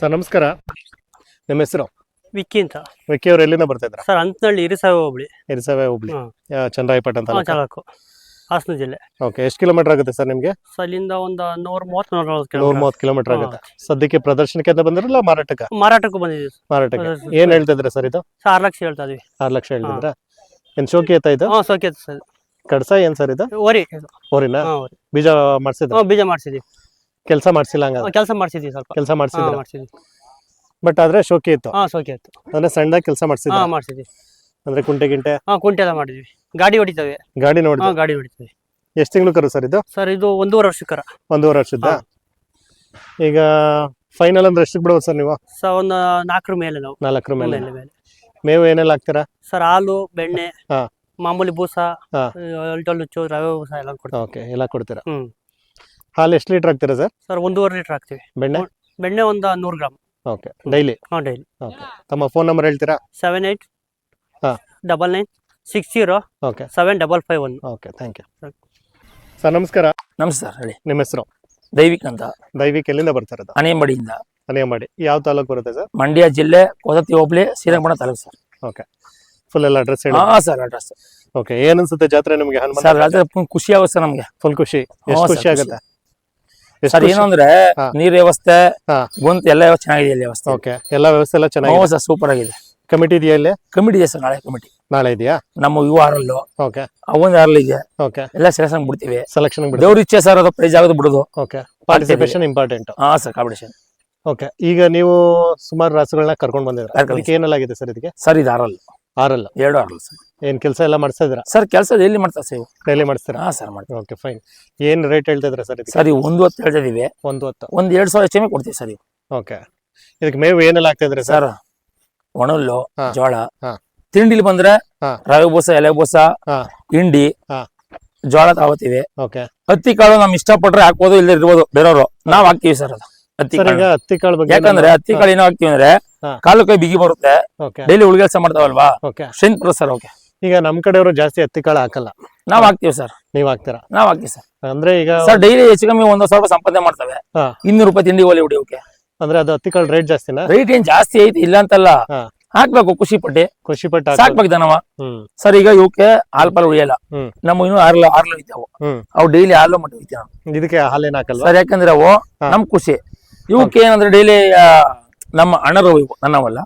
Sir ನಮಸ್ಕಾರ. ನಿಮ್ಮ ಹೆಸರು? ವಿಕ್ಕಿ ಅಂತ. ವಿಕ್ಕಿ ಅವರು ಎಲ್ಲಿಂದ ಬರ್ತಾ ಇದ್ರ? ಸರ್ ಅಂತನಹಳ್ಳಿ ಇರಿಸಾವೆ ಹೋಬಳಿ. ಇರಿಸಾವೆ ಹೋಬಳಿ, ಚಂದ್ರಾಯಪೇಟೆ ಅಂತ ತಾಲೂಕು, ಹಾಸನ ಜಿಲ್ಲೆ. ಓಕೆ, ಎಷ್ಟು ಕಿಲೋಮೀಟರ್ ಆಗುತ್ತೆ ಸರ್ ನಿಮ್ಗೆ? ಸರ್ ಇಲ್ಲಿಂದ ಒಂದು 130 ಕಿಲೋಮೀಟರ್ ಆಗುತ್ತೆ. ಸದ್ಯಕ್ಕೆ ಪ್ರದರ್ಶನಕ್ಕೆ ಅಂತ ಬಂದಿರಲ್ಲ, ಮಾರಾಟಕ್ಕೆ? ಮಾರಾಟಕ್ಕೂ ಬಂದಿದ್ದೀವಿ. ಮಾರಾಟಕ್ಕೆ ಏನ್ ಹೇಳ್ತಿದ್ರೆ ಸರ್ ಇದು? 6 ಲಕ್ಷ ಹೇಳ್ತಾ ಇದೀವಿ. 6 ಲಕ್ಷ ಹೇಳ್ತಿದ್ರ? ಏನ್ ಶೋಕಿ ಎತ್ತ ಇದು? ಸೋಕೆ ಸರ್. ಕಡ್ಸ ಏನ್ ಸರ್ ಇದು? ಓರಿನಾ? ಬೀಜ ಮಾಡ್ಸಿದ್ರ? ಬೀಜ ಮಾಡ್ಸಿದೀವಿ. ಕೆಲಸ ಮಾಡ್ಸಿಲ್ಲ ಹಂಗ? ಕೆಲಸ ಮಾಡ್ಸಿದೀವಿ, ಸ್ವಲ್ಪ ಕೆಲಸ ಮಾಡ್ಸಿದ್ವಿ. ಬಟ್ ಆದ್ರೆ ಶೋಕಿ ಇತ್ತು? ಶೋಕಿ ಇತ್ತು. ಅಂದ್ರೆ ಸಣ್ಣದಾಗಿ ಕೆಲಸ ಮಾಡ್ಸಿದ್ವಿ. ಅಂದ್ರೆ ಕುಂಟೆ ಕುಂಟೆ ಎಲ್ಲ ಮಾಡಿದ್ವಿ. ಗಾಡಿ ಹೊಡಿತವೆ. ಗಾಡಿ ನೋಡಿ? ಗಾಡಿ ಹೊಡಿತವೆ. ಎಷ್ಟು ತಿಂಗಳು ಕರು ಸರ್ ಇದು? ಸರ್ ಇದು 1.5 ವರ್ಷಕ್ಕರ. 1.5 ವರ್ಷದ? ಈಗ ಫೈನಲ್ ಅಂದ್ರೆ ಎಷ್ಟಕ್ಕೆ ಬಿಡೋದು ಸರ್ ನೀವು? ಸರ್ ಒಂದು 4 ಮೇಲೆ. ನಾವು 4 ಮೇಲೆ. ಮೇವು ಏನೆಲ್ಲ ಹಾಕ್ತೀರಾ? ಸರ್ ಹಾಲು, ಬೆಣ್ಣೆ, ಮಾಮೂಲಿ ಬೂಸ, ಅಲ್ಟೊಲ್ಲುಚ್ಚು, ರವೆ ಬೂಸ ಎಲ್ಲ ಕೊಡ್ತೀವಿ. ಓಕೆ, ಎಲ್ಲ ಕೊಡ್ತೀರಾ? ಹಾಲು ಎಷ್ಟು ಲೀಟರ್ ಹಾಕ್ತೀರಾ ಸರ್? ಸರ್ 1.5 ಲೀಟರ್ ಹಾಕ್ತೀವಿ. ಬೆಣ್ಣೆ ಒಂದು 100 gram. Okay, daily? Daily. Okay, ತಮ್ಮ ಫೋನ್ ನಂಬರ್ ಹೇಳ್ತೀರಾ? 7899607551. Okay, thank you sir. ನಮಸ್ಕಾರ. ನಮಸ್ಕಾರ, ಹೇಳಿ. ನಿಮ್ಮ ಹೆಸರು? ದೈವಿಕ್ ಅಂತ. ದೈವಿಕ್ ಎಲ್ಲಿಂದ ಬರ್ತಾರದ? ಅನೇಮಡಿಯಿಂದ. ಅನೇಮಡಿ ಯಾವ ತಾಲೂಕು ಬರುತ್ತೆ ಸರ್? ಮಂಡ್ಯ ಜಿಲ್ಲೆ, ಕೋದತ್ತಿ ಹೋಬಳಿ, Srirangapatna taluk sir. Okay, full ಎಲ್ಲ ಅಡ್ರೆಸ್ ಹೇಳಿ. Sir, address. ಓಕೆ, ಏನ್ ಅನ್ಸುತ್ತೆ ಜಾತ್ರೆ ನಿಮಗೆ? ಸರ್ ಜಾತ್ರೆ ಖುಷಿ ಆಗುತ್ತೆ ಸರ್ ನಮ್ಗೆ. ಫುಲ್ ಖುಷಿ. ಎಷ್ಟು ಖುಷಿ ಆಗುತ್ತೆ ಸರ್? ಏನು ಅಂದ್ರೆ ನೀರ್ ವ್ಯವಸ್ಥೆ, ಗೊಂತ್ ಎಲ್ಲ ಚೆನ್ನಾಗಿದೆ ಇಲ್ಲಿ ವ್ಯವಸ್ಥೆ. ಓಕೆ, ಎಲ್ಲ ವ್ಯವಸ್ಥೆ ಎಲ್ಲ ಚೆನ್ನಾಗಿದೆ ಸರ್, ಸೂಪರ್ ಆಗಿದೆ. ಕಮಿಟಿ ಇದೆಯಾ ಇಲ್ಲಿ? ಕಮಿಟಿ ಇದೆ ಸರ್, ನಾಳೆ ಇದೆಯಾ? ನಮ್ಮ ಇವು ಆರಲ್ಲು. ಓಕೆ, ಅವೊಂದು ಆರಲ್ ಇದೆ. ಓಕೆ, ಎಲ್ಲ ಸೆಲೆಕ್ಷನ್ ಬಿಡ್ತೀವಿ. ಸೆಲೆಕ್ಷನ್ ದೇವ್ರ ಇಚ್ಛೆ ಸರ್, ಅದು ಪ್ರೈಸ್ ಆಗೋದು ಬಿಡೋದು. Okay, participation important. Sir, competition. Okay, ಈಗ ನೀವು ಸುಮಾರು ರಾಸುಗಳನ್ನ ಕರ್ಕೊಂಡು ಬಂದಿದ್ರ, ಅದಕ್ಕೆ ಏನೆಲ್ಲಾಗಿದೆ ಸರ್ ಇದಕ್ಕೆ? ಸರ್ ಇದು ಆರಲ್. 2 ಆರಲ್ ಸರ್. ಏನ್ ಕೆಲಸ ಎಲ್ಲ ಮಾಡಿಸ್ತಾ ಇದ್ದೀರಾ ಸರ್? ಕೆಲಸ ಎಲ್ಲಿ ಮಾಡ್ತಾ ಸರ್? ಡೈಲಿ ಮಾಡಿಸ್ತೀರಾ? ಸರ್ ಮಾಡ್ತೀವಿ. Okay, fine. ಏನ್ ರೇಟ್ ಹೇಳ್ತಾ ಇದ್ರ ಸರ್ ಇದಕ್ಕೆ? ಸರ್ 1.10 ಹೇಳ್ತಾ ಇದೀವಿ. 1.10. ಒಂದು 2,000 ಹೆಚ್ಚಿಗೆ ಕೊಡ್ತೀವಿ ಸರ್. ಓಕೆ, ಇದಕ್ಕೆ ಮೇವು ಏನೆಲ್ಲ ಆಗ್ತಾ ಇದ್ರಿ ಸರ್? ಒಣಲ್ಲು, ಜೋಳ. ಹಾ. ತಿಂಡಿಲಿ ಬಂದ್ರೆ ರವೆ ಬೂಸ, ಎಲೆ ಬೂಸ, ಹಿಂಡಿ, ಜೋಳ ತಗೋತೀವಿ. ಓಕೆ, ಹತ್ತಿ ಕಾಳು ನಮ್ ಇಷ್ಟಪಟ್ರೆ ಹಾಕ್ಬೋದು, ಇಲ್ಲ ಇರ್ಬೋದು ಬೇರೆಯವರು. ನಾವ್ ಹಾಕ್ತಿವಿ ಸರ್ ಅದು ಹತ್ತಿ ಕಾಳು. ಹತ್ತಿ ಕಾಳು ಬಗ್ಗೆ ಯಾಕಂದ್ರೆ ಹತ್ತಿ ಕಾಳು ಏನೋ ಹಾಕ್ತಿವಿ ಅಂದ್ರೆ ಕಾಲು ಕೈ ಬಿಗಿ ಬರುತ್ತೆ. ಡೈಲಿ ಉಳ್ಗೆಲ್ಸ ಮಾಡ್ತಾವಲ್ವಾ, ಸ್ಟ್ರೆಂತ್ ಬರುತ್ತೆ ಸರ್. ಓಕೆ, ಈಗ ನಮ್ ಕಡೆಯವರು ಜಾಸ್ತಿ ಹತ್ತಿ ಕಾಳು ಹಾಕಲ್ಲ, ನಾವ್ ಹಾಕ್ತಿವಿ ಸರ್. ನೀವ್ ಹಾಕ್ತೀರಾ? ನಾವ್ ಹಾಕ್ತಿವಿ ಸರ್. ಅಂದ್ರೆ ಈಗ ಸರ್ ಡೈಲಿ ಹೆಚ್ಚು ಕಮ್ಮಿ 1,000 ರೂಪಾಯಿ ಸಂಪಾದನೆ ಮಾಡ್ತವೆ. 200 ರೂಪಾಯಿ ತಿಂಡಿ ಒಲೆ ಹೊಡಿಯೋಕೆ. ಅಂದ್ರೆ ಅದು ಹತ್ತಿ ಕಾಳು ರೇಟ್ ಜಾಸ್ತಿನಾ? ರೇಟ್ ಏನ್ ಜಾಸ್ತಿ ಐತಿ ಇಲ್ಲ ಅಂತಲ್ಲ, ಹಾಕ್ಬೇಕು ಖುಷಿ ಪಟ್ಟು ಸಾಕ್ಬೇಕು ದನವ. ಸರ್ ಈಗ ಇವಕ್ಕೆ ಹಾಲ್ ಪಾಲ್ ಉಳಿಯಲ್ಲ. ನಮ್ಮ ಇನ್ನು ಆರ್ಲ ಇದ್ದಾವು, ಅವು ಡೈಲಿ ಹಾಲು ಮಟ್ಟ ಹೋಗ್ತೀವಿ ನಾವು. ಇದಕ್ಕೆ ಹಾಲೇನ್ ಹಾಕಲ್ಲ ಸರ್, ಯಾಕಂದ್ರೆ ಅವು ನಮ್ ಖುಷಿ. ಇವಕ್ಕೆ ಏನಂದ್ರೆ ಡೈಲಿ ನಮ್ಮ ಅಣ್ಣರು ಇವು, ನನ್ನವಲ್ಲ,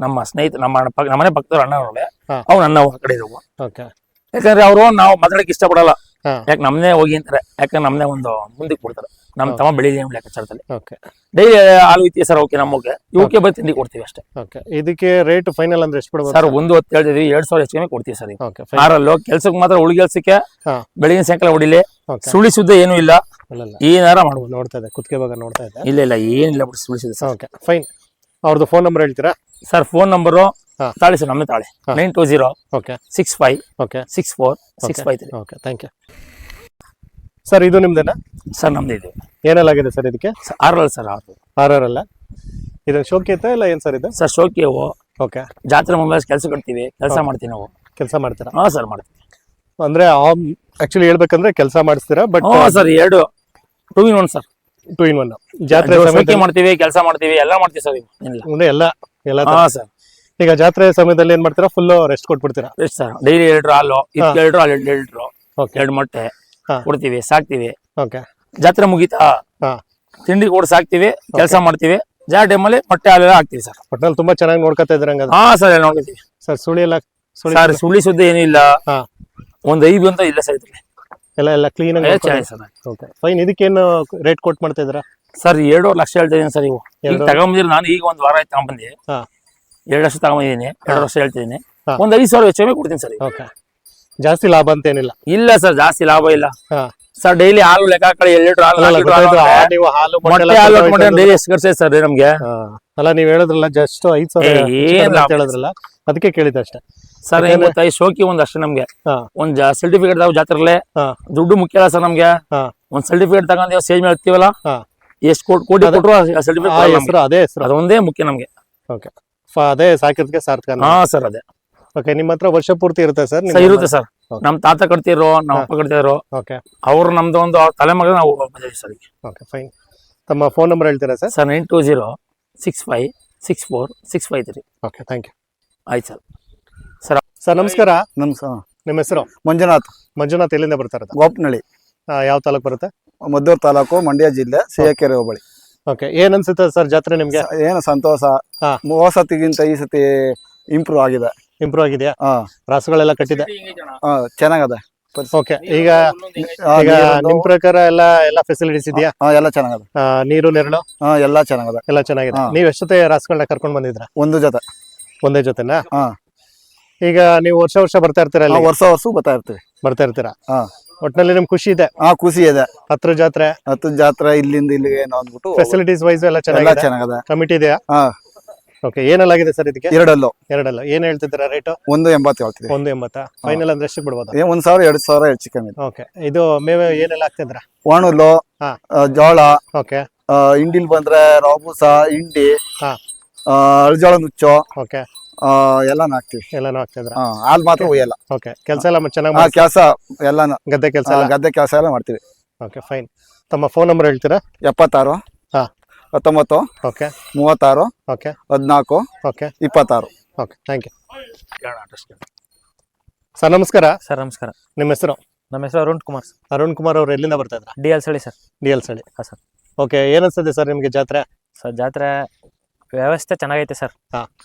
ನಮ್ಮ ಸ್ನೇಹಿತ, ನಮ್ಮ ಮನೆ ಪಕ್ಕದವ್ರು ಅಣ್ಣರವೇ, ಅವು ನನ್ನವು ಆ ಕಡೆ ಇದಾವು. ಯಾಕಂದ್ರೆ ಅವರು ನಾವು ಮಾತಾಡಕ್ ಇಷ್ಟಪಡಲ್ಲ. ಯಾಕೆ ನಮ್ನೇ ಹೋಗಿ ಅಂತಾರೆ, ಯಾಕಂದ್ರೆ ನಮ್ನೇ ಒಂದು ಮುಂದಕ್ಕೆ ಕೊಡ್ತಾರೆ. ನಮ್ ತಮ್ಮ ಬೆಳಿಲಿ ಲೆಕ್ಕಾಚಾರದಲ್ಲಿ ಡೈಲಿ ಹಾಲು ಐತಿ ಸರ್. ಓಕೆ, ನಮಗೆ ಇವಕ್ಕೆ ಬರೀ ತಿಂಡಿ ಕೊಡ್ತೀವಿ ಅಷ್ಟೇ. ಇದಕ್ಕೆ ರೇಟ್ ಫೈನಲ್ ಅಂದ್ರೆ ಎಷ್ಟು ಬಿಡಬಹುದು ಸರ್? 1.10 ಹೇಳ್ತಿದ್ವಿ, 2,000 ಹೆಚ್ಚಿಗೆ ಕೊಡ್ತೀವಿ ಸರ್. ಆರಲ್ಲು ಕೆಲ್ಸಕ್ಕೆ ಮಾತ್ರ, ಉಳಿಗೆಲ್ಸಕ್ಕೆ ಬೆಳಿಗ್ಗೆ ಸಾಯಂಕಾಲ ಹೊಡಿಲಿ. ಸುಳಿ ಸುದ್ದ ಏನು ಇಲ್ಲ, ಏನಾರ ಮಾಡ್ಬೋದು. ನೋಡ್ತಾ ಇದೆ ಕುತ್ತಿಗೆ ಭಾಗ ನೋಡ್ತಾ ಇದೆ. ಇಲ್ಲ ಏನಿಲ್ಲ ಬಿಡಿ, ಸುಳಿ ಸುದ್ದ. Okay, fine. ಅವ್ರದ್ದು ಫೋನ್ ನಂಬರ್ ಹೇಳ್ತೀರಾ ಸರ್? ಫೋನ್ ನಂಬರು ತಾಳಿ ಸರ್, ನಮ್ಮೇ ತಾಳಿ. 920656465. Okay, thank you sir. ಇದು ನಿಮ್ದೇನಾ ಸರ್? ನಮ್ದು ಇದು. ಏನೆಲ್ಲಾಗಿದೆ ಸರ್ ಇದಕ್ಕೆ? ಆರಲ್ ಸರ್. ಆರಲ್ಲ. ಇದನ್ನ ಶೋಕಿ ಐತಾ ಇಲ್ಲ ಏನ್ ಸರ್ ಇದು? ಸರ್ ಶೋಕಿ ಅವು. ಓಕೆ, ಜಾತ್ರೆ ಮುಂಬೈ ಕೆಲಸ ಕಟ್ತೀವಿ, ಕೆಲಸ ಮಾಡ್ತೀವಿ ನಾವು. ಕೆಲಸ ಮಾಡ್ತೀರಾ? ಸರ್ ಮಾಡ್ತೀವಿ. ಅಂದ್ರೆ ಆಕ್ಚುಲಿ ಹೇಳ್ಬೇಕಂದ್ರೆ ಕೆಲಸ ಮಾಡಿಸ್ತೀರಾ? But sir 2 2 in 1 sir. 2 in 1. ಜಾತ್ರೆ ಶೋಕಿ ಮಾಡ್ತೀವಿ, ಕೆಲಸ ಮಾಡ್ತೀವಿ, ಎಲ್ಲ ಮಾಡ್ತೀವಿ ಸರ್. ಮುಂದೆ ಎಲ್ಲ ಸರ್. ಈಗ ಜಾತ್ರೆ ಸಮಯದಲ್ಲಿ ಏನ್ ಮಾಡ್ತೀರಾ? ಫುಲ್ ರೆಸ್ಟ್ ಕೊಟ್ಬಿಡ್ತೀರಾ? Rest sir. ಡೈಲಿ 2 ಲೀಟರ್ ಹಾಲು, 2 ಲೀಟರ್ ಹಾಲು, 2 ಲೀಟರ್, 2 ಮೊಟ್ಟೆ ಕೊಡ್ತೀವಿ, ಸಾಕ್ತಿವಿ. ಓಕೆ, ಜಾತ್ರೆ ಮುಗೀತಾ ತಿಂಡಿ ಕೂಡ ಸಾಕ್ತಿವಿ, ಕೆಲಸ ಮಾಡ್ತೀವಿ. ಜಾತ್ರೆ ಟೈಮಲ್ಲಿ ಮೊಟ್ಟೆ ಹಾಲೆಲ್ಲ ಹಾಕ್ತಿವಿ ಸರ್. ಒಟ್ನಲ್ಲಿ ತುಂಬಾ ಚೆನ್ನಾಗಿ ನೋಡ್ಕೊತಾ ಇದ್ರ? ಸರ್ ನೋಡ್ತೀವಿ ಸರ್. ಸುಳಿ ಎಲ್ಲ? ಸರ್ ಸುಳಿ ಸುದ್ದಿ ಏನೂ ಇಲ್ಲ, ಒಂದು ಐಬ್ ಅಂತ ಇಲ್ಲ ಸರ್. ಇದ್ರಲ್ಲಿ ಎಲ್ಲ ಕ್ಲೀನ್ ಆಗಿ ಸರ್. Okay, fine. ಇದಕ್ಕೇನು ರೇಟ್ ಕೊಟ್ಟು ಮಾಡ್ತಾ ಇದ್ದೀರಾ ಸರ್? 2.5 ಲಕ್ಷ ಹೇಳ್ತಾ ಇದೀನಿ ಸರ್. ಇವು ಈಗ ತಗೊಂಬಂದಿರಿ, ನಾನು ಈಗ 1 ವಾರ ಆಯ್ತು ತಗೊಂಬಂದಿ. 2 ಲಕ್ಷ ತಗೊಂಬಂದಿದ್ದೀನಿ, 2 ವರ್ಷ ಹೇಳ್ತಿದ್ದೀನಿ. ಒಂದು 5,000 ಹೆಚ್ಚು ಕೊಡ್ತೀನಿ ಸರ್. ಓಕೆ, ಜಾಸ್ತಿ ಲಾಭ ಅಂತ ಏನಿಲ್ಲ? ಇಲ್ಲ ಸರ್, ಜಾಸ್ತಿ ಲಾಭ ಇಲ್ಲ ಸರ್. ಡೈಲಿ ಹಾಲು ಲೆಕ್ಕ ಹಾಕಿ 2 ಲೀಟರ್ ಹಾಲು, ಡೈಲಿ ಎಷ್ಟು ಖರ್ಚು ಸರ್ ನಮ್ಗೆ? ಅಲ್ಲ, ನೀವ್ ಹೇಳಿದ್ರಲ್ಲ ಜಸ್ಟ್ 5,000 ಹೇಳಿದ್ರಲ್ಲ, ಅದಕ್ಕೆ ಕೇಳಿದ ಅಷ್ಟೇ ಸರ್. ಏನ್ ಗೊತ್ತಾ, ಈ ಶೋಕಿ ಒಂದ್ ಅಷ್ಟೇ ನಮ್ಗೆ. ಒಂದ್ ಸರ್ಟಿಫಿಕೇಟ್ ಜಾತ್ರೆಲ್ಲೇ ದುಡ್ಡು ಮುಖ್ಯ ಅಲ್ಲ ಸರ್ ನಮ್ಗೆ. ಒಂದ್ ಸರ್ಟಿಫಿಕೇಟ್ ತಗೊಂಡ್ ಸ್ಟೇಜ್ ಮೇಲೆ ಹತ್ತೀವಲ್ಲ, ಎಷ್ಟು ಕೋಟಿ ಕೊಟ್ಟರು ಸರ್ಟಿಫಿಕೇಟ್ ಅದೇ ಹೆಸರು, ಅದೊಂದೇ ಮುಖ್ಯ ನಮ್ಗೆ. ಓಕೆ, ಅದೇ ಸಾಕಿರ್ದಕ್ಕೆ ಸಾರ್ಥಕ. ಸರ್ ಅದೇ. ಓಕೆ, ನಿಮ್ಮ ಹತ್ರ ವರ್ಷ ಪೂರ್ತಿ ಇರುತ್ತೆ ಸರ್? ಇರುತ್ತೆ ಸರ್. ನಮ್ ತಾತ ಕಟ್ತಿರೋ, ನಮ್ಮ ಅಪ್ಪ ಕಟ್ತಿರೋ, ಅವ್ರು ನಮ್ದು ಒಂದು ತಲೆಮಗ ನಾವು ಬಂದಿದ್ದೀವಿ ಸರ್. Okay, fine. ತಮ್ಮ ಫೋನ್ ನಂಬರ್ ಹೇಳ್ತೀರಾ sir? Sir 920 6564 okay, thank you. ಆಯ್ತು ಸರ್. ಸರ್ ನಮಸ್ಕಾರ, ನಮಸ್ಕಾರ. ನಿಮ್ಮ ಹೆಸರು? ಮಂಜುನಾಥ್, ಮಂಜುನಾಥ್. ಎಲ್ಲಿಂದ ಬರ್ತಾ ಇರೋದು? ಗೋಪನಹಳ್ಳಿ, ಯಾವ ತಾಲೂಕು ಬರುತ್ತೆ? ಮದ್ದೂರು ತಾಲೂಕು, ಮಂಡ್ಯ ಜಿಲ್ಲೆ, ಸಿಎಕೆರೆ ಹೋಬಳಿ. ಓಕೆ, ಏನ್ ಅನ್ಸುತ್ತೆ ಸರ್ ಜಾತ್ರೆ ನಿಮ್ಗೆ? ಏನು ಸಂತೋಷ. ಹಾ. ಹೋದ ಸತಿಗಿಂತ ಈ ಸತಿ ಇಂಪ್ರೂವ್ ಆಗಿದೆ. ಇಂಪ್ರೂವ್ ಆಗಿದೆಯಾ? ಹಾ, ರಾಸುಗಳೆಲ್ಲ ಕಟ್ಟಿದೆ? ಚೆನ್ನಾಗದ. ಓಕೆ, ಈಗ ನಿಮ್ ಪ್ರಕಾರ ಎಲ್ಲ ಫೆಸಿಲಿಟೀಸ್ ಇದೆಯಾ? ಎಲ್ಲ ಚೆನ್ನಾಗದ. ನೀರು ನೆರಳು ಎಲ್ಲ ಚೆನ್ನಾಗದ. ಎಲ್ಲ ಚೆನ್ನಾಗಿದೆ. ಹಾ. ನೀವ್ ಎಷ್ಟೊತ್ತೆ ರಾಸುಗಳನ್ನ ಕರ್ಕೊಂಡ್ ಬಂದಿದ್ರ? ಒಂದು ಜೊತೆ. ಒಂದೇ ಜೊತೆನಾ? ಹಾ. ಈಗ ನೀವು ವರ್ಷ ಬರ್ತಾ ಇರ್ತೀರಾ? ವರ್ಷ ಬರ್ತಾ ಇರ್ತೀವಿ. ಬರ್ತಾ ಇರ್ತೀರಾ? ಹಾ. ಒಟ್ನಲ್ಲಿ ನಿಮ್ ಖುಷಿ ಇದೆ? ಖುಷಿ ಇದೆ. 10 ಜಾತ್ರೆ, 10 ಜಾತ್ರೆ ಇಲ್ಲಿಂದ ಇಲ್ಲಿಗೆ ಏನೋ ಅಂದ್ಬಿಟ್ಟು ಫೆಸಿಲಿಟೀಸ್ ವೈಸ್ ಎಲ್ಲ ಎಲ್ಲ ಚೆನ್ನಾಗಿದೆ. ಚೆನ್ನಾಗದ. ಕಮಿಟಿ ಇದೆಯಾ? ಹಾ. ಓಕೆ, ಏನೆಲ್ಲಾಗಿದೆ ಸರ್ ಇದಕ್ಕೆ? ಎರಡಲ್ಲೂ ಏನ್ ಹೇಳ್ತಿದ್ದೀರಾ ರೇಟು? 180 ಹೇಳ್ತೀವಿ. 180. ಫೈನಲ್ ಅಂದ್ರೆ ಎಷ್ಟು ಬಿಡ್ಬೋದು? 1,000 2,000 ಹೆಚ್ಚು ಕಮ್ಮಿ. ಓಕೆ, ಇದು ಮೇವೆ ಏನೆಲ್ಲ ಹಾಕ್ತಿದ್ರ? ಒಣಲು, ಹಾ. ಜೋಳ, ಓಕೆ, ಇಂಡಿಲ್ ಬಂದ್ರೆ ರಾಬೂಸ, ಇಂಡಿ, ಹಾ. ಅಳ್ಜೋಳ ನುಚ್ಚು, ಓಕೆ, ಎಲ್ಲಾನು ಹಾಕ್ತಿವಿ. ಎಲ್ಲಾನು ಹಾಕ್ತಿದ್ರ? ಹಾಲ್ ಮಾತ್ರ ಒಯ್ಯಲ್ಲ. ಓಕೆ, ಕೆಲಸ ಎಲ್ಲ ಚೆನ್ನಾಗಿ ಕೆಲಸ ಎಲ್ಲಾನು ಗದ್ದೆ ಕೆಲಸ? ಗದ್ದೆ ಕೆಲಸ ಎಲ್ಲ ಮಾಡ್ತೀವಿ. Okay, fine. ತಮ್ಮ ಫೋನ್ ನಂಬರ್ ಹೇಳ್ತೀರಾ? 76 ಹಾ. 19 okay, 36 okay, 14 okay, 26. Okay, thank you. Sir ನಮಸ್ಕಾರ. ಸರ್ ನಮಸ್ಕಾರ. ನಿಮ್ಮ ಹೆಸರು? ನಮ್ಮ ಹೆಸರು ಅರುಣ್ ಕುಮಾರ್. ಅರುಣ್ ಕುಮಾರ್ ಅವ್ರು ಎಲ್ಲಿಂದ ಬರ್ತಾ ಇದ್ರ? DL ಸಳಿ ಸರ್. DL ಸಳಿ. ಹಾ ಸರ್. ಓಕೆ, ಏನ್ ಅನ್ಸುತ್ತೆ ಸರ್ ನಿಮ್ಗೆ ಜಾತ್ರೆ? ಸರ್ ಜಾತ್ರೆ ವ್ಯವಸ್ಥೆ ಚೆನ್ನಾಗೈತೆ ಸರ್.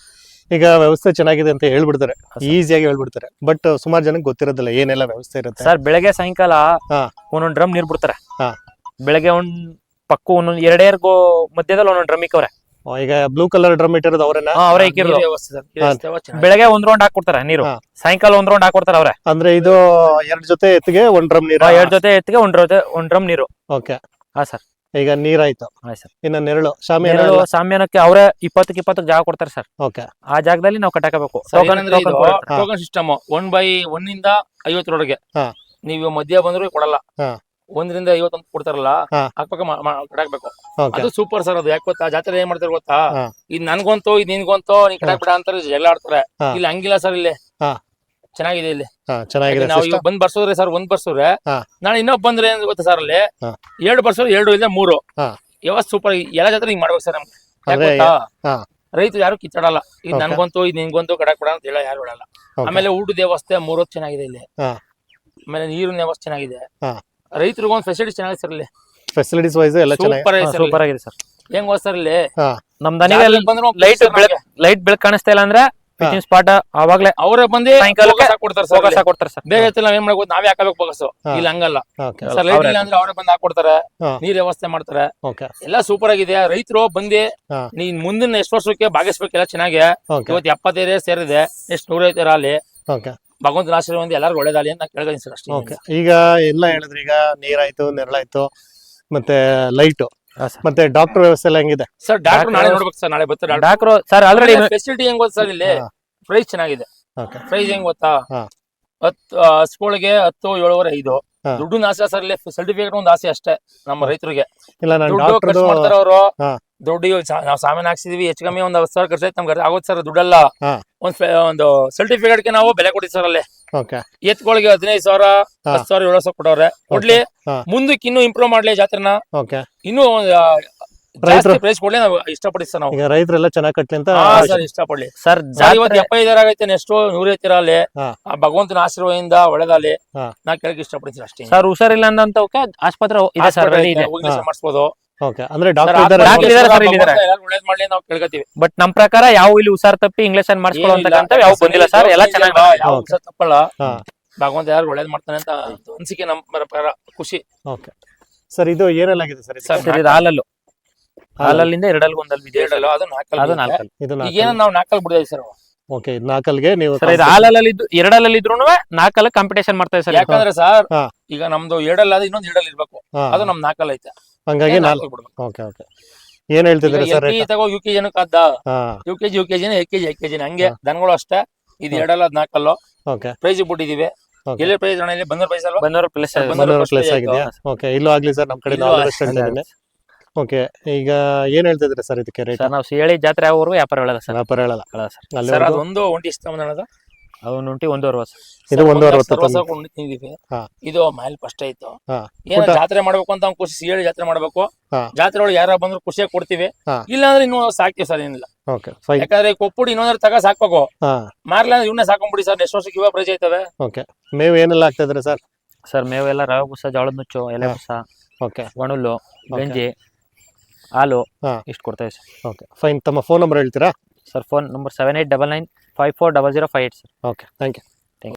ಈಗ ವ್ಯವಸ್ಥೆ ಚೆನ್ನಾಗಿದೆ ಅಂತ ಹೇಳ್ಬಿಡ್ತಾರೆ, ಈಸಿಯಾಗಿ ಹೇಳ್ಬಿಡ್ತಾರೆ. ಬಟ್ ಸುಮಾರು ಜನಕ್ಕೆ ಗೊತ್ತಿರೋದಿಲ್ಲ ಏನೆಲ್ಲ ವ್ಯವಸ್ಥೆ ಇರುತ್ತೆ. ಸರ್ ಬೆಳಗ್ಗೆ ಸಾಯಂಕಾಲ ಹಾ. ಒಂದೊಂದು ಡ್ರಮ್ ನೀರ್ ಬಿಡ್ತಾರೆ. ಹಾ. ಬೆಳಗ್ಗೆ ಪಕ್ಕ ಒಂದೊಂದು ಎರಡೇರ್ಗೋ ಮಧ್ಯದಲ್ಲಿ ಒಂದೊಂದು ಡ್ರಮ್ ಇಕ್ಕವ್ರೆ. ಈಗ ಬ್ಲೂ ಕಲರ್ ಡ್ರಮ್ ಇಟ್ಟಿರೋದು ಅವರೇನಾ? ಅವರೇ ಇಕ್ಕಿರೋದು. ಬೆಳಗ್ಗೆ ಒಂದ್ ರೌಂಡ್ ಹಾಕೊಡ್ತಾರೆ ನೀರು, ಸಾಯಂಕಾಲ ಒಂದ್ ರೌಂಡ್ ಹಾಕೊಡ್ತಾರೆ ಅವ್ರೆ. ಅಂದ್ರೆ ಇದು 2 ಜೊತೆ ಎತ್ತಿಗೆ 1 ಡ್ರಮ್ ನೀರು? 2 ಜೊತೆ ಎತ್ತಿಗೆ 1 ಡ್ರಮ್ ನೀರು. ಓಕೆ. ಹಾ ಸರ್. ಈಗ ನೀರಾಯ್ತು. ಸರ್. ಇನ್ನ ನೆರಳು ಸಾಮ್ಯಾನಕ್ಕೆ ಅವರೇ 20 ಜಾಗ ಕೊಡ್ತಾರೆ ಸರ್. ಓಕೆ. ಆ ಜಾಗದಲ್ಲಿ ನಾವು ಕಟ್ಟಾಕಬೇಕು. ಟೋಕನ್ ಸಿಸ್ಟಮ್ 1/1 ಇಂದ 50 ರೊಳಗೆ ನೀವು ಮಧ್ಯ ಬಂದ್ರು ಕೊಡಲ್ಲ. 1 ರಿಂದ 50 ಕೊಡ್ತಾರಲ್ಲ, ಕಟ್ಟಾಕ್ಬೇಕು. ಅದು ಸೂಪರ್ ಸರ್. ಅದು ಯಾಕೆ ಗೊತ್ತಾ, ಜಾತ್ರೆ ಏನ್ ಮಾಡ್ತಾರೆ ಗೊತ್ತಾ, ಇದು ನನ್ಗೊಂತು ಇದು ನಿನ್ಗೊಂತು ನೀ ಕಟ್ಟಾಕ್ ಬಿಡ ಅಂತಾರೆ, ಜಗಳ ಆಡ್ತಾರೆ. ಇಲ್ಲಿ ಹಂಗಿಲ್ಲ ಸರ್. ಇಲ್ಲಿ ಚೆನ್ನಾಗಿದೆ. ಇಲ್ಲಿ ಚೆನ್ನಾಗಿದೆ. ನಾವು ಈಗ ಬಂದ್ ಬರ್ಸೋದ್ರೆ ಸರ್, 1 ಬರ್ಸೋದ್ರೆ ನಾಳೆ ಇನ್ನೊಬ್ಬ ಬಂದ್ರೆ ಏನ್ ಗೊತ್ತಾ ಸರ್, ಅಲ್ಲಿ 2 ಬರ್ಸೋರು 2 ಇಲ್ಲ 3 ವ್ಯವಸ್ಥೆ ಸೂಪರ್. ಎಲ್ಲ ಜಾತ್ರೆ ಹಿಂಗ್ ಮಾಡ್ಬೇಕು ಸರ್. ನಮ್ಗೆ ರೈತರು ಯಾರು ಕಿತ್ತಾಡಲ್ಲ, ಇದು ನನ್ಗೊಂತು ಇದು ನಿನ್ಗೊಂತು ಕಟ್ಟಾಕ್ ಬಿಡ ಅಂತ ಹೇಳ ಯಾರು ಹೇಳಲ್ಲ. ಆಮೇಲೆ ಊಟದ ವ್ಯವಸ್ಥೆ 3 ಹೊತ್ತು ಚೆನ್ನಾಗಿದೆ ಇಲ್ಲಿ. ಆಮೇಲೆ ನೀರಿನ ವ್ಯವಸ್ಥೆ ಚೆನ್ನಾಗಿದೆ. ರೈತರಿಗೆ ಒಂದು ಫೆಸಿಲಿಟೀಸ್ ಚೆನ್ನಾಗಿದೆ ಸರ್. ಇಲ್ಲಿ ಫೆಸಿಲಿಟೀಸ್ ವೈಸ್ ಎಲ್ಲ ಸೂಪರ್ ಆಗಿದೆ ಸರ್. ಹೆಂಗ್ ಹೋದ್ ಸರ್, ಇಲ್ಲಿ ನಮ್ ಲೈಟ್ ಬೆಳಕ್ ಕಾಣಿಸ್ತಾ ಇಲ್ಲ ಅಂದ್ರೆ ಸ್ಪಾಟ್ ಅವಾಗ್ಲೇ ಅವರೇ ಬಂದು ಕೊಡ್ತಾರೆ ಸರ್. ಬೇರೆ ನಾವ್ ಏನ್ ಮಾಡ್ಬೋದು, ನಾವೇ ಹಾಕಬೇಕು ಬಗಸು. ಇಲ್ಲಿ ಹಂಗಲ್ಲ ಸರ್. ಲೈಟ್ ಇಲ್ಲ ಅಂದ್ರೆ ಅವರೇ ಬಂದು ಹಾಕೊಡ್ತಾರೆ, ನೀರ್ ವ್ಯವಸ್ಥೆ ಮಾಡ್ತಾರೆ. ಎಲ್ಲ ಸೂಪರ್ ಆಗಿದೆ. ರೈತರು ಬಂದಿ ನೀನ್ ಮುಂದಿನ ಎಷ್ಟು ವರ್ಷಕ್ಕೆ ಭಾಗಿಸ್ಬೇಕು. ಎಲ್ಲ ಚೆನ್ನಾಗಿ ಇವತ್ತು 75 ಸೇರಿದೆ, ಎಷ್ಟು 150 ಅಲ್ಲಿ ಭಗವಂತನ ಆಶೀರ್ವಾದ ಎಲ್ಲಾರು ಒಳ್ಳೇದಾಗಲಿ ಅಂತ ಕೇಳ್ತೀನಿ ಸರ್ ಅಷ್ಟೇ. ಈಗ ಎಲ್ಲ ಹೇಳಿದ್ರೆ, ಈಗ ನೀರಾಯ್ತು, ನೆರಳಾಯ್ತು, ಮತ್ತೆ ಲೈಟು, ಮತ್ತೆ ಡಾಕ್ಟರ್ ವ್ಯವಸ್ಥೆ ಎಲ್ಲ ಹೆಂಗಿದೆ ಸರ್? ಡಾಕ್ಟರ್ ನಾಳೆ ನೋಡ್ಬೇಕು ಸರ್. ನಾಳೆ ಬರ್ತಾರೆ ಡಾಕ್ಟರ್ ಸರ್. ಆಲ್ರೆಡಿ ಫೆಸಿಲಿಟಿ ಹೆಂಗ್ ಗೊತ್ತಾ ಸರ್, ಇಲ್ಲಿ ಪ್ರೈಸ್ ಚೆನ್ನಾಗಿದೆ. ಪ್ರೈಸ್ ಹೆಂಗ್ ಗೊತ್ತಾ, 10 ಹಸುಗಳಿಗೆ 10, 7.5 ದುಡ್ಡು ಆಸೆ ಸರ್. ಇಲ್ಲಿ ಸರ್ಟಿಫಿಕೇಟ್ ಒಂದು ಆಸೆ ಅಷ್ಟೇ ನಮ್ಮ ರೈತರಿಗೆ. ದುಡ್ಡು ಖರ್ಚು ಮಾಡ್ತಾರೆ ಅವರು. ದುಡ್ಡು ನಾವು ಸಾಮಾನು ಹಾಕ್ಸಿದೀವಿ, ಹೆಚ್ಚು ಕಮ್ಮಿ 10,000 ಖರ್ಚು ಆಯ್ತು ನಮ್ಗೆ ಆಗೋದು ಸರ್. ದುಡ್ಡಲ್ಲ, ಒಂದು ಸರ್ಟಿಫಿಕೇಟ್ಗೆ ನಾವು ಬೆಲೆ ಕೊಟ್ಟಿವಿ ಸರ್. ಅಲ್ಲಿ ಎತ್ಗಳಿಗೆ 15,000, 10,000, 7,000 ಕೊಟ್ಟವ್ರೆ. ಕೊಡ್ಲಿ, ಮುಂದಕ್ಕೆ ಇನ್ನೂ ಇಂಪ್ರೂವ್ ಮಾಡ್ಲಿ ಜಾತ್ರೆನ. ಇನ್ನೂ ಪ್ರೈಸ್ ಕೊಡ್ಲಿ ನಾವು ಇಷ್ಟಪಡ್ತೀವಿ ಸರ್. ನಾವು ರೈತರೆಲ್ಲ ಚೆನ್ನಾಗಿ ಕಟ್ಲಿ ಅಂತ ಇಷ್ಟಪಡ್ಲಿ ಸರ್. ಇವತ್ತು 75 ಆಗೈತೆ, ನೆಕ್ಸ್ಟ್ 100 ಅಲ್ಲಿ ಆ ಭಗವಂತನ ಆಶೀರ್ವಾದದಿಂದ ಒಳ್ಳೇದಾಗಲಿ ನಾ ಕೇಳಕ್ ಇಷ್ಟಪಡ್ತೀನಿ ಅಷ್ಟೇ ಸರ್. ಹುಷಾರಿಲ್ಲ ಅಂತ ಆಸ್ಪತ್ರೆ ಇದೆ ಸರ್, ಮಾಡಿಸ್ಬೋದು. ಅಂದ್ರೆ ಒಳ್ಳೇದ್ ಮಾಡ್ಲಿ ನಾವು ಕೇಳ್ಕತ್ತೀವಿ. ಬಟ್ ನಮ್ ಪ್ರಕಾರ ಯಾವ ಇಲ್ಲಿ ಹುಷಾರ್ ತಪ್ಪಿ ಇಂಗ್ಲಿಷ್ ಮಾಡಿಸ್ಕೊಳ್ಳುವಂತ ಯಾವ ಬಂದಿಲ್ಲ ಸರ್. ಎಲ್ಲ ಚೆನ್ನಾಗಿ ತಪ್ಪಲ್ಲ. ಭಗವಂತ ಯಾರು ಒಳ್ಳೇದ್ ಮಾಡ್ತಾನೆ ಅಂತ ಅನ್ಸಿಕೆ ನಮ್ ಪ್ರಕಾರ ಖುಷಿ. ಸರ್ ಇದು ಏನೆಲ್ಲಾಗಿದೆ ಸರ್? ಸರ್ ಇದು ಹಾಲಲ್ಲಿಂದ 2 ಒಂದಲ್ಲಿ ಇದೆ. ಅದು 4 ಈಗ ನಾವು 4 ಬಿಡಿದೀವಿ ಸರ್. ಓಕೆ, 4ಗೆ ನೀವು ಇದು ಹಾಲಲ್ಲಿ 2 ಇದ್ರು 4 ಕಾಂಪಿಟೇಷನ್ ಮಾಡ್ತಾ ಇದೆ ಸರ್. ಯಾಕಂದ್ರೆ ಸರ್ ಈಗ ನಮ್ದು 2 ಅದ, ಇನ್ನೊಂದು 2 ಇರ್ಬೇಕು. ಅದು ನಮ್ 4 ಐತೆ, ಹಂಗಾಗಿ 4 ಬಿಡ್ಬೇಕು. Okay okay. ಏನ್ ಹೇಳ್ತಿದ್ದೀರಾ ಸರ್? ತಗೋ UKG ಕದ್ದ, UKG LKG ಹಂಗೆ ದನಗಳು ಅಷ್ಟೇ. ಇದು 2 ಅಲ್ಲ 4 ಓಕೆ. ಪ್ರೈಸ್ ಬಿಟ್ಟಿದೀವಿ. ಎಲ್ಲಿ ಪ್ರೈಸ್ ಅಣ್ಣ? ಇಲ್ಲಿ ಬಂದೂರು ಪ್ರೈಸ್ ಅಲ್ವಾ? ಬಂದೂರು ಪ್ಲಸ್ ಆಗಿದೆಯಾ? ಓಕೆ, ಇಲ್ಲೂ ಆಗ್ಲಿ ಸರ್. ನಮ್ ಕಡೆ ಓಕೆ. ಈಗ ಏನ್ ಹೇಳ್ತಿದ್ರಿ ಸರ್ ಇದಕ್ಕೆ ರೇಟ್? ನಾವು ಹೇಳಿ ಜಾತ್ರೆ ಆಗೋರು ವ್ಯಾಪಾರ ಹೇಳಲ್ಲ ಸರ್. ವ್ಯಾಪಾರ ಹೇಳಲ್ಲ ಸರ್. ಅದೊಂದು ಒಂಟಿ ಇಷ್ಟ ಬಂದ ಅವನು ಉಂಟಿ 1.5 ವರ್ಷ. ಇದು 1.5 ವರ್ಷ ಸರ್ವಸ ತಂದು. ತಿಂದಿವಿ. ಹಾ. ಇದು ಮೈಲ್ ಫಸ್ಟ್ ಆಯ್ತು. ಹಾ. ಏನೋ ಊಟ? ಜಾತ್ರೆ ಮಾಡ್ಬೇಕು ಅಂತ ಅವ್ನು ಖುಷಿ ಹೇಳಿ ಜಾತ್ರೆ ಮಾಡ್ಬೇಕು. ಹಾ. ಜಾತ್ರೆ ಒಳಗೆ ಯಾರ ಬಂದ್ರು ಖುಷಿಯಾಗಿ ಕೊಡ್ತೀವಿ. ಹಾ. ಇಲ್ಲ ಅಂದ್ರೆ ಇನ್ನೂ ಸಾಕ್ತಿವಿ ಸರ್, ಏನಿಲ್ಲ. Okay fine. ಯಾಕಂದ್ರೆ ಕೊಪ್ಪುಡಿ ಇನ್ನೊಂದ್ರ ತಗ ಸಾಕ್ಬೇಕು. ಹಾ. ಮಾರ್ಲ ಅಂದ್ರೆ ಇವನ್ನೇ ಸಾಕೊಂಡ್ಬಿಡಿ ಸರ್, ನೆಕ್ಸ್ಟ್ ವರ್ಷಕ್ಕೆ ಇವಾಗ ಪ್ರೈಸ್ ಆಯ್ತವೆ. ಓಕೆ ಮೇವು ಏನೆಲ್ಲ ಹಾಕ್ತಿದ್ರಿ ಸರ್? ಸರ್ ಮೇವೆಲ್ಲ ರವೆ ಬುಸ, ಜೋಳದ ನುಚ್ಚು, ಎಲೆ ಹಾ. ಬುಸ, ಓಕೆ ಒಣುಲ್ಲು, ಗಂಜಿ, ಹಾಲು ಹಾ. ಇಷ್ಟು ಕೊಡ್ತೇವೆ ಸರ್. Okay fine. ತಮ್ಮ ಫೋನ್ ನಂಬರ್ ಹೇಳ್ತೀರಾ? Sir phone number 7899540058 sir. Okay thank you.